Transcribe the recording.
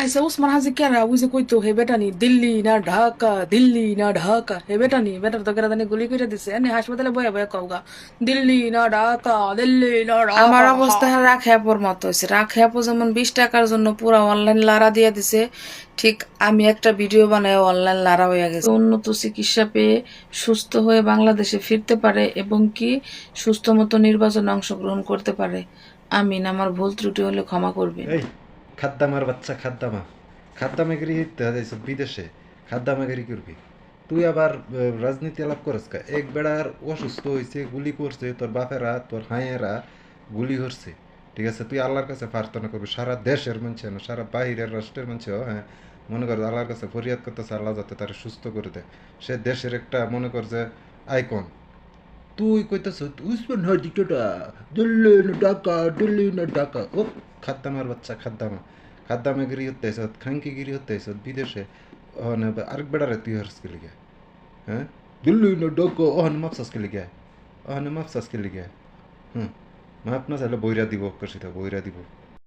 আচ্ছা ওসমান হাজি কেরা ওই যে কইতো হে বেটানি দিল্লি না ঢাকা দিল্লি না ঢাকা হে বেটানি বেটার তো কেরা জানি গুলি করে দিছে এনে হাসপাতালে বয়ে বয়ে কওগা দিল্লি না ঢাকা দিল্লি না আমার ঢাকা হা। অবস্থা রাখে আপুর মতো হয়েছে। রাখে আপু যেমন 20 টাকার জন্য পুরো অনলাইন লারা দিয়ে দিছে, ঠিক আমি একটা ভিডিও বানাই অনলাইন লারা হয়ে গেছে। উন্নত চিকিৎসা পেয়ে সুস্থ হয়ে বাংলাদেশে ফিরতে পারে এবং কি সুস্থ মতো নির্বাচনে অংশগ্রহণ করতে পারে। আমিন। আমার ভুল ত্রুটি হলে ক্ষমা করবেন। এই খাদ্দামার বাচ্চা খাদ্দামা, খাদ্দামাগিরি যাইছ বিদেশে, খাদ্দামাগিরি করবি তুই আবার রাজনীতি আলাপ করস কা? এক বেড়ার অসুস্থ হয়েছে, গুলি করছে, তোর বাপেরা তোর হাঁয়েরা গুলি করছে, ঠিক আছে? তুই আল্লাহর কাছে প্রার্থনা করবি, সারা দেশের মানুষ না সারা বাহিরের রাষ্ট্রের মানুষও, হ্যাঁ, মনে কর আল্লাহর কাছে ফরিয়াদ করতেছে আল্লাহ যাতে তারা সুস্থ করে দেয়। সে দেশের একটা মনে কর যে আইকন, তুই কইতেছ উসমান হাদিটা দিল্লি না ঢাকা দিল্লি না ঢাকা। ও খাদ্দামার বাচ্চা খাদ্দামা, খাদ্দামাগিরি হতে আইসত, খাঙ্কিগিরি হতে আইসত বিদেশে। ওখানে আরেক বেড়ারে তুই হরস কে লিগে? হ্যাঁ, দিল্লি না ঢাকা ওখানে মাপসাস কে লিগে? ওখানে মাপসাস কে লিগে? হুম, মাপ না চাইলে বইরা দিব, কষিটা বইরা দিব।